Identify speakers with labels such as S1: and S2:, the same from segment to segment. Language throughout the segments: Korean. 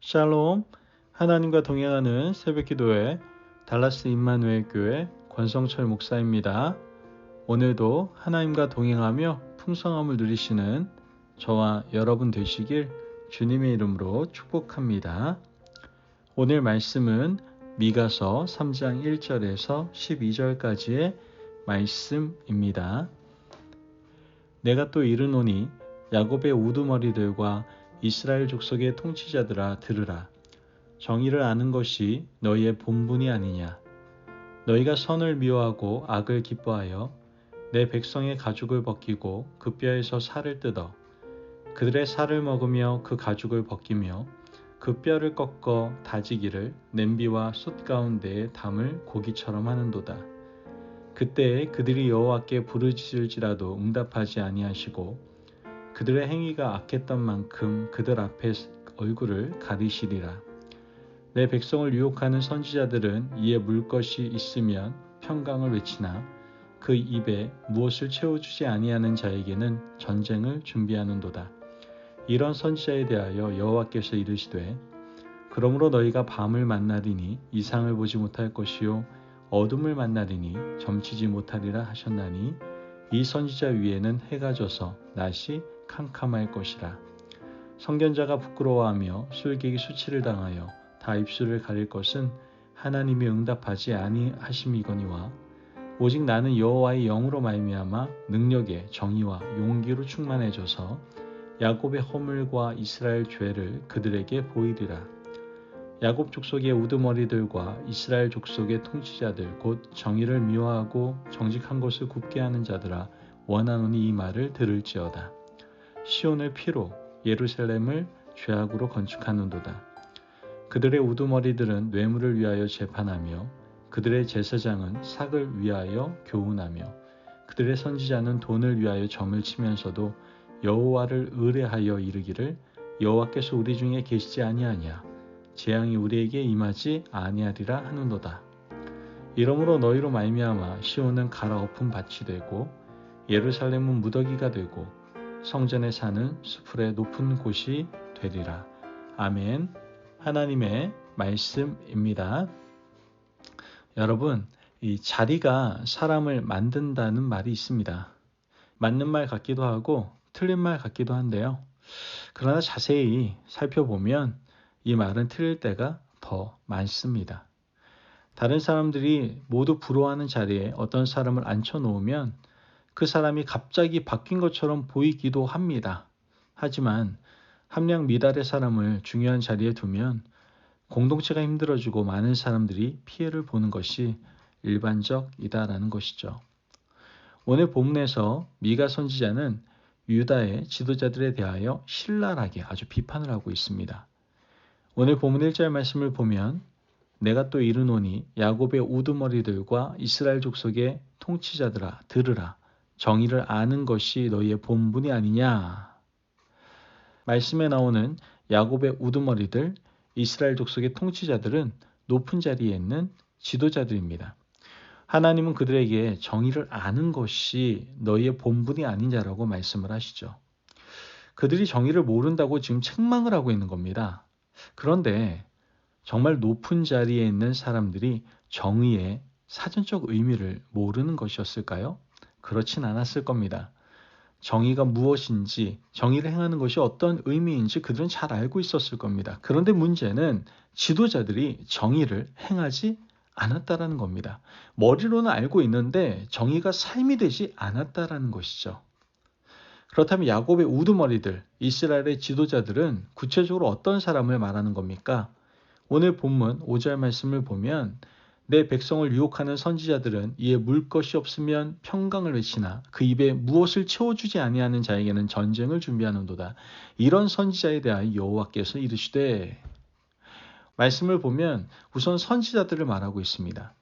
S1: 샬롬, 하나님과 동행하는 새벽기도회 달라스 임마누엘 교회 권성철 목사입니다. 오늘도 하나님과 동행하며 풍성함을 누리시는 저와 여러분 되시길 주님의 이름으로 축복합니다. 오늘 말씀은 미가서 3장 1절에서 12절까지의 말씀입니다. 내가 또 이르노니 야곱의 우두머리들과 이스라엘 족속의 통치자들아 들으라. 정의를 아는 것이 너희의 본분이 아니냐. 너희가 선을 미워하고 악을 기뻐하여 내 백성의 가죽을 벗기고 그 뼈에서 살을 뜯어 그들의 살을 먹으며 그 가죽을 벗기며 그 뼈를 꺾어 다지기를 냄비와 솥 가운데에 담을 고기처럼 하는도다. 그때에 그들이 여호와께 부르짖을지라도 응답하지 아니하시고 그들의 행위가 악했던 만큼 그들 앞에 얼굴을 가리시리라. 내 백성을 유혹하는 선지자들은 이에 물 것이 있으면 평강을 외치나 그 입에 무엇을 채워주지 아니하는 자에게는 전쟁을 준비하는도다. 이런 선지자에 대하여 여호와께서 이르시되 그러므로 너희가 밤을 만나리니 이상을 보지 못할 것이요 어둠을 만나리니 점치지 못하리라 하셨나니 이 선지자 위에는 해가 져서 낮이 캄캄할 것이라. 선견자가 부끄러워하며 술객이 수치를 당하여 다 입술을 가릴 것은 하나님이 응답하지 아니하심이거니와 오직 나는 여호와의 영으로 말미암아 능력에 정의와 용기로 충만해져서 야곱의 허물과 이스라엘 죄를 그들에게 보이리라. 야곱 족속의 우두머리들과 이스라엘 족속의 통치자들 곧 정의를 미워하고 정직한 것을 굽게 하는 자들아 원하노니 이 말을 들을지어다. 시온을 피로 예루살렘을 죄악으로 건축하는도다. 그들의 우두머리들은 뇌물을 위하여 재판하며 그들의 제사장은 삭을 위하여 교훈하며 그들의 선지자는 돈을 위하여 점을 치면서도 여호와를 의뢰하여 이르기를 여호와께서 우리 중에 계시지 아니하냐 재앙이 우리에게 임하지 아니하리라 하는도다. 이러므로 너희로 말미암아 시온은 갈아엎은 밭이 되고 예루살렘은 무더기가 되고 성전에 사는 수풀의 높은 곳이 되리라. 아멘. 하나님의 말씀입니다. 여러분, 이 자리가 사람을 만든다는 말이 있습니다. 맞는 말 같기도 하고 틀린 말 같기도 한데요. 그러나 자세히 살펴보면 이 말은 틀릴 때가 더 많습니다. 다른 사람들이 모두 부러워하는 자리에 어떤 사람을 앉혀놓으면 그 사람이 갑자기 바뀐 것처럼 보이기도 합니다. 하지만 함량 미달의 사람을 중요한 자리에 두면 공동체가 힘들어지고 많은 사람들이 피해를 보는 것이 일반적이다라는 것이죠. 오늘 본문에서 미가 선지자는 유다의 지도자들에 대하여 신랄하게 아주 비판을 하고 있습니다. 오늘 본문 1절 말씀을 보면 내가 또 이르노니 야곱의 우두머리들과 이스라엘 족속의 통치자들아 들으라. 정의를 아는 것이 너희의 본분이 아니냐. 말씀에 나오는 야곱의 우두머리들, 이스라엘 족속의 통치자들은 높은 자리에 있는 지도자들입니다. 하나님은 그들에게 정의를 아는 것이 너희의 본분이 아닌 자라고 말씀을 하시죠. 그들이 정의를 모른다고 지금 책망을 하고 있는 겁니다. 그런데 정말 높은 자리에 있는 사람들이 정의의 사전적 의미를 모르는 것이었을까요? 그렇진 않았을 겁니다. 정의가 무엇인지, 정의를 행하는 것이 어떤 의미인지 그들은 잘 알고 있었을 겁니다. 그런데 문제는 지도자들이 정의를 행하지 않았다라는 겁니다. 머리로는 알고 있는데 정의가 삶이 되지 않았다라는 것이죠. 그렇다면 야곱의 우두머리들, 이스라엘의 지도자들은 구체적으로 어떤 사람을 말하는 겁니까? 오늘 본문 5절 말씀을 보면 내 백성을 유혹하는 선지자들은 이에 물 것이 없으면 평강을 외치나 그 입에 무엇을 채워주지 아니하는 자에게는 전쟁을 준비하는도다. 이런 선지자에 대하여 여호와께서 이르시되 말씀을 보면 우선 선지자들을 말하고 있습니다.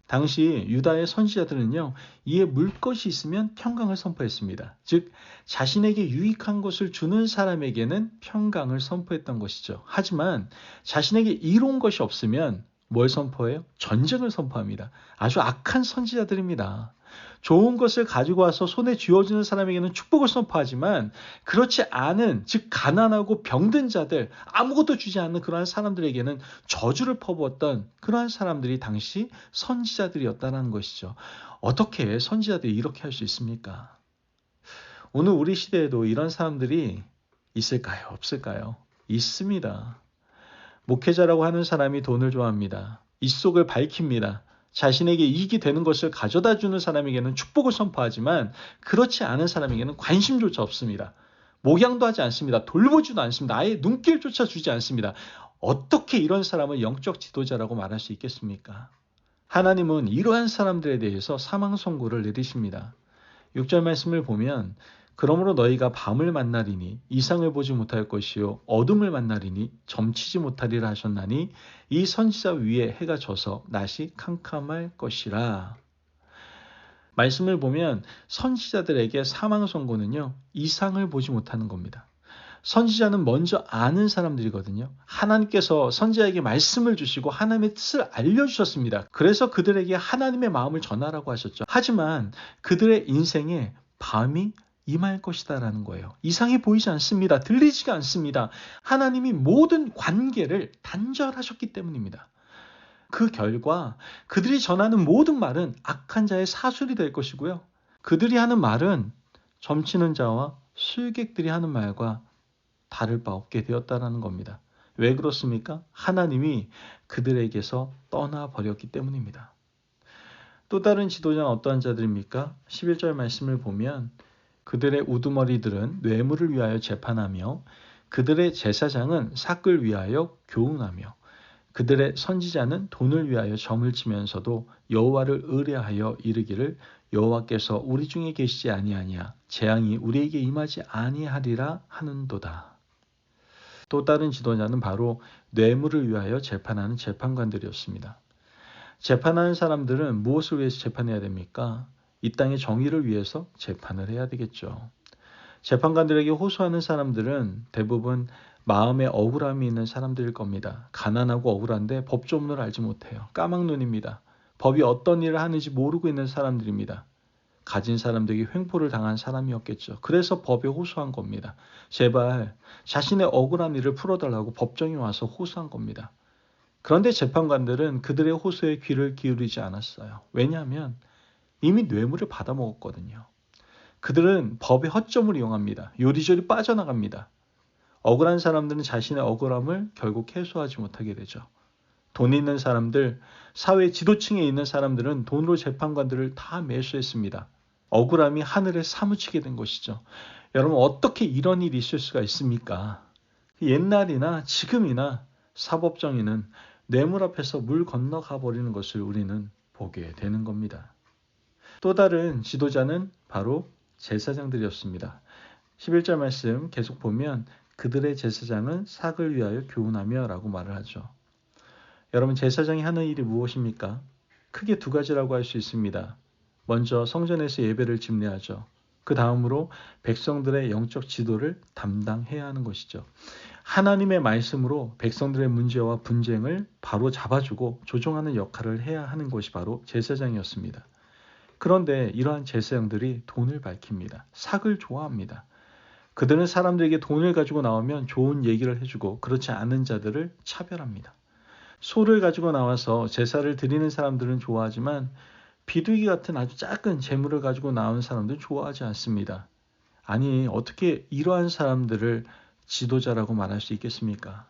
S1: 당시 유다의 선지자들은요, 이에 물 것이 있으면 평강을 선포했습니다. 즉 자신에게 유익한 것을 주는 사람에게는 평강을 선포했던 것이죠. 하지만 자신에게 이로운 것이 없으면 뭘 선포해요? 전쟁을 선포합니다. 아주 악한 선지자들입니다. 좋은 것을 가지고 와서 손에 쥐어주는 사람에게는 축복을 선포하지만 그렇지 않은, 즉 가난하고 병든 자들, 아무것도 주지 않는 그러한 사람들에게는 저주를 퍼부었던 그러한 사람들이 당시 선지자들이었다는 것이죠. 어떻게 선지자들이 이렇게 할 수 있습니까? 오늘 우리 시대에도 이런 사람들이 있을까요? 없을까요? 있습니다. 목회자라고 하는 사람이 돈을 좋아합니다. 입속을 밝힙니다. 자신에게 이익이 되는 것을 가져다 주는 사람에게는 축복을 선포하지만 그렇지 않은 사람에게는 관심조차 없습니다. 목양도 하지 않습니다. 돌보지도 않습니다. 아예 눈길조차 주지 않습니다. 어떻게 이런 사람을 영적 지도자라고 말할 수 있겠습니까? 하나님은 이러한 사람들에 대해서 사망 선고를 내리십니다. 6절 말씀을 보면 그러므로 너희가 밤을 만나리니 이상을 보지 못할 것이요 어둠을 만나리니 점치지 못하리라 하셨나니 이 선지자 위에 해가 져서 낮이 캄캄할 것이라. 말씀을 보면 선지자들에게 사망 선고는요, 이상을 보지 못하는 겁니다. 선지자는 먼저 아는 사람들이거든요. 하나님께서 선지자에게 말씀을 주시고 하나님의 뜻을 알려주셨습니다. 그래서 그들에게 하나님의 마음을 전하라고 하셨죠. 하지만 그들의 인생에 밤이 임할 것이다라는 거예요. 이상이 보이지 않습니다. 들리지가 않습니다. 하나님이 모든 관계를 단절하셨기 때문입니다. 그 결과 그들이 전하는 모든 말은 악한 자의 사술이 될 것이고요. 그들이 하는 말은 점치는 자와 술객들이 하는 말과 다를 바 없게 되었다는 겁니다. 왜 그렇습니까? 하나님이 그들에게서 떠나버렸기 때문입니다. 또 다른 지도자는 어떠한 자들입니까? 11절 말씀을 보면 그들의 우두머리들은 뇌물을 위하여 재판하며 그들의 제사장은 삭을 위하여 교훈하며 그들의 선지자는 돈을 위하여 점을 치면서도 여호와를 의뢰하여 이르기를 여호와께서 우리 중에 계시지 아니하냐 재앙이 우리에게 임하지 아니하리라 하는도다. 또 다른 지도자는 바로 뇌물을 위하여 재판하는 재판관들이었습니다. 재판하는 사람들은 무엇을 위해서 재판해야 됩니까? 이 땅의 정의를 위해서 재판을 해야 되겠죠. 재판관들에게 호소하는 사람들은 대부분 마음에 억울함이 있는 사람들일 겁니다. 가난하고 억울한데 법조문을 알지 못해요. 까막눈입니다. 법이 어떤 일을 하는지 모르고 있는 사람들입니다. 가진 사람들에게 횡포를 당한 사람이었겠죠. 그래서 법에 호소한 겁니다. 제발 자신의 억울한 일을 풀어달라고 법정에 와서 호소한 겁니다. 그런데 재판관들은 그들의 호소에 귀를 기울이지 않았어요. 왜냐하면 이미 뇌물을 받아먹었거든요. 그들은 법의 허점을 이용합니다. 요리조리 빠져나갑니다. 억울한 사람들은 자신의 억울함을 결국 해소하지 못하게 되죠. 돈 있는 사람들, 사회 지도층에 있는 사람들은 돈으로 재판관들을 다 매수했습니다. 억울함이 하늘에 사무치게 된 것이죠. 여러분 어떻게 이런 일이 있을 수가 있습니까? 옛날이나 지금이나 사법정의는 뇌물 앞에서 물 건너가 버리는 것을 우리는 보게 되는 겁니다. 또 다른 지도자는 바로 제사장들이었습니다. 11절 말씀 계속 보면 그들의 제사장은 삭을 위하여 교훈하며 라고 말을 하죠. 여러분 제사장이 하는 일이 무엇입니까? 크게 두 가지라고 할 수 있습니다. 먼저 성전에서 예배를 집례하죠. 그 다음으로 백성들의 영적 지도를 담당해야 하는 것이죠. 하나님의 말씀으로 백성들의 문제와 분쟁을 바로 잡아주고 조정하는 역할을 해야 하는 것이 바로 제사장이었습니다. 그런데 이러한 제사장들이 돈을 밝힙니다. 삭을 좋아합니다. 그들은 사람들에게 돈을 가지고 나오면 좋은 얘기를 해주고 그렇지 않은 자들을 차별합니다. 소를 가지고 나와서 제사를 드리는 사람들은 좋아하지만 비둘기 같은 아주 작은 재물을 가지고 나온 사람들은 좋아하지 않습니다. 아니 어떻게 이러한 사람들을 지도자라고 말할 수 있겠습니까?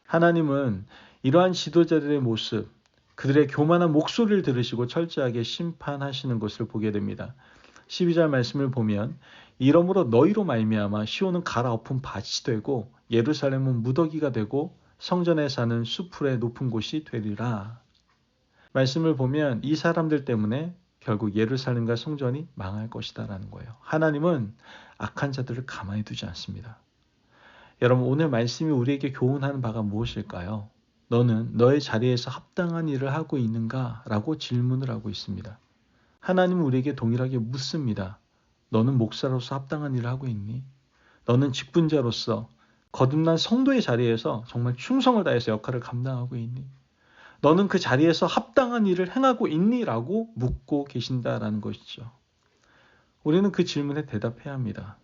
S1: 하나님은 이러한 지도자들의 모습, 그들의 교만한 목소리를 들으시고 철저하게 심판하시는 것을 보게 됩니다. 12절 말씀을 보면 이러므로 너희로 말미암아 시온은 갈아엎은 밭이 되고 예루살렘은 무더기가 되고 성전에 사는 수풀의 높은 곳이 되리라. 말씀을 보면 이 사람들 때문에 결국 예루살렘과 성전이 망할 것이다 라는 거예요. 하나님은 악한 자들을 가만히 두지 않습니다. 여러분 오늘 말씀이 우리에게 교훈하는 바가 무엇일까요? 너는 너의 자리에서 합당한 일을 하고 있는가? 라고 질문을 하고 있습니다. 하나님은 우리에게 동일하게 묻습니다. 너는 목사로서 합당한 일을 하고 있니? 너는 직분자로서 거듭난 성도의 자리에서 정말 충성을 다해서 역할을 감당하고 있니? 너는 그 자리에서 합당한 일을 행하고 있니? 라고 묻고 계신다라는 것이죠. 우리는 그 질문에 대답해야 합니다.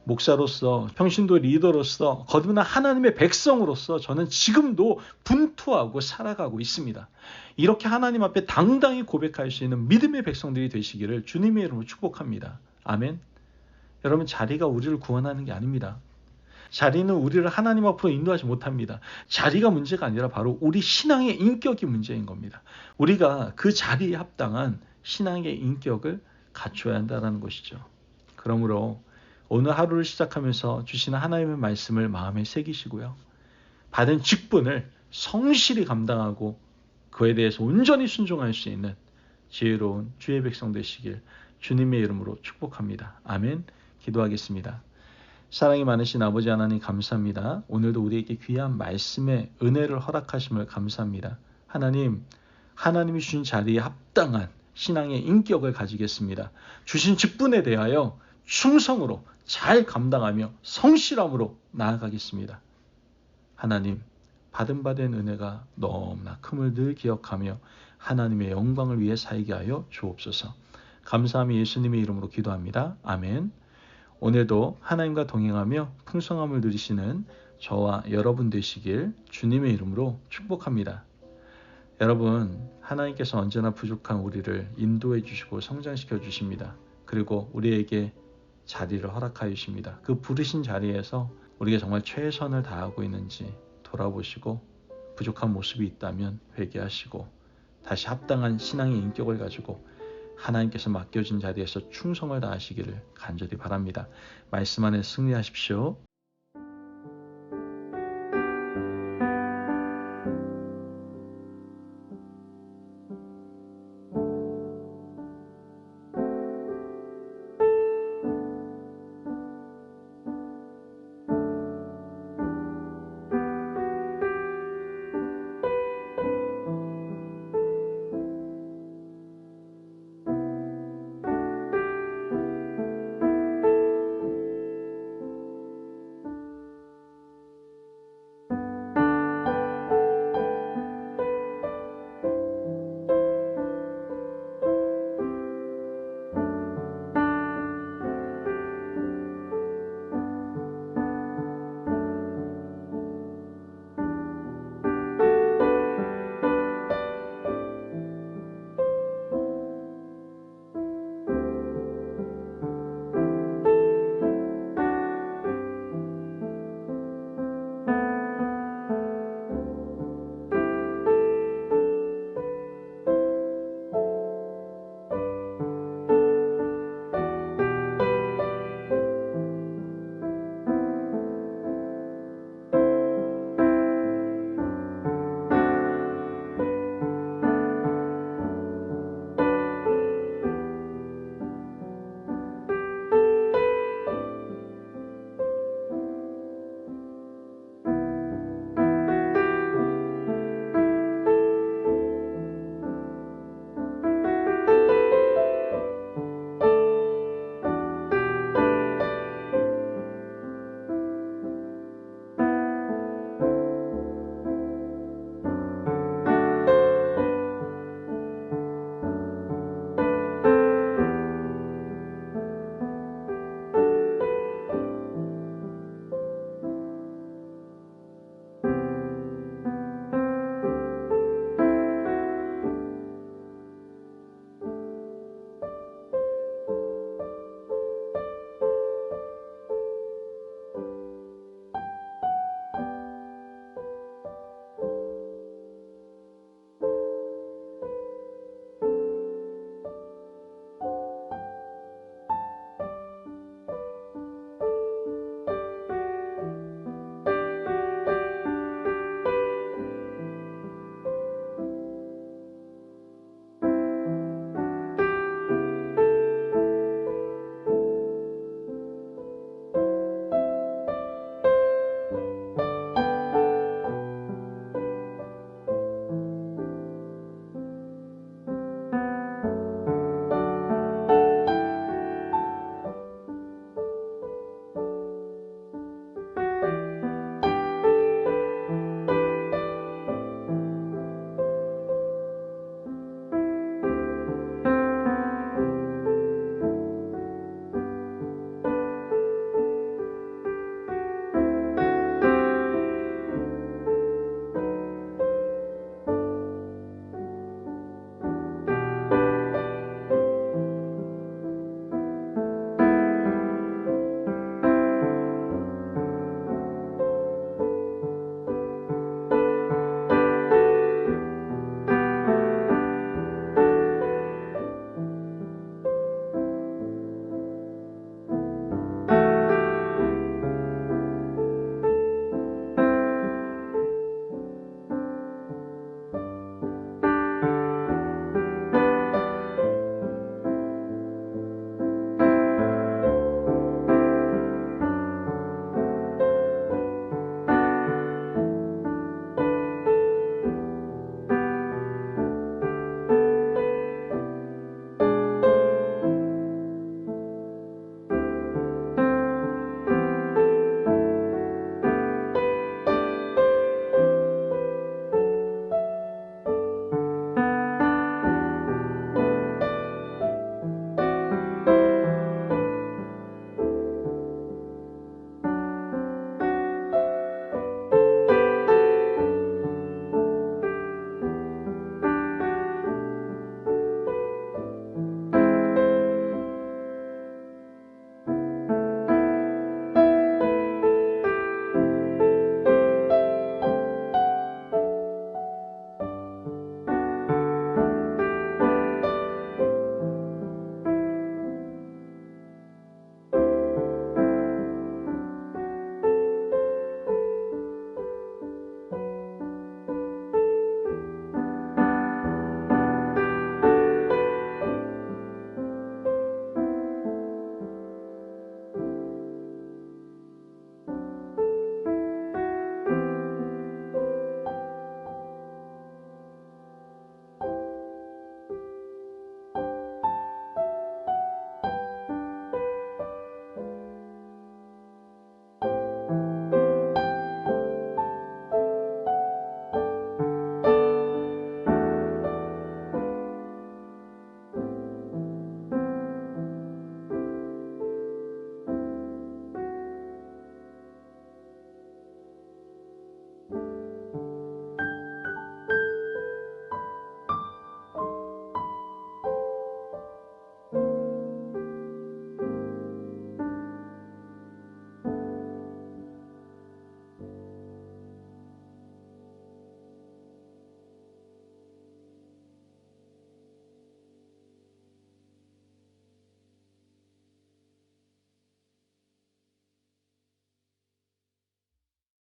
S1: 목사로서, 평신도 리더로서, 거듭난 하나님의 백성으로서 저는 지금도 분투하고 살아가고 있습니다. 이렇게 하나님 앞에 당당히 고백할 수 있는 믿음의 백성들이 되시기를 주님의 이름으로 축복합니다. 아멘. 여러분, 자리가 우리를 구원하는 게 아닙니다. 자리는 우리를 하나님 앞으로 인도하지 못합니다. 자리가 문제가 아니라 바로 우리 신앙의 인격이 문제인 겁니다. 우리가 그 자리에 합당한 신앙의 인격을 갖춰야 한다는 것이죠. 그러므로 오늘 하루를 시작하면서 주시는 하나님의 말씀을 마음에 새기시고요. 받은 직분을 성실히 감당하고 그에 대해서 온전히 순종할 수 있는 지혜로운 주의 백성 되시길 주님의 이름으로 축복합니다. 아멘. 기도하겠습니다. 사랑이 많으신 아버지 하나님 감사합니다. 오늘도 우리에게 귀한 말씀의 은혜를 허락하심을 감사합니다. 하나님이 주신 자리에 합당한 신앙의 인격을 가지겠습니다. 주신 직분에 대하여 충성으로 잘 감당하며 성실함으로 나아가겠습니다. 하나님, 받은 은혜가 너무나 큼을 늘 기억하며 하나님의 영광을 위해 살게 하여 주옵소서. 감사하며 예수님의 이름으로 기도합니다. 아멘. 오늘도 하나님과 동행하며 풍성함을 누리시는 저와 여러분 되시길 주님의 이름으로 축복합니다. 여러분, 하나님께서 언제나 부족한 우리를 인도해 주시고 성장시켜 주십니다. 그리고 우리에게 자리를 허락하여 주십니다. 그 부르신 자리에서 우리가 정말 최선을 다하고 있는지 돌아보시고 부족한 모습이 있다면 회개하시고 다시 합당한 신앙의 인격을 가지고 하나님께서 맡겨진 자리에서 충성을 다하시기를 간절히 바랍니다. 말씀 안에 승리하십시오.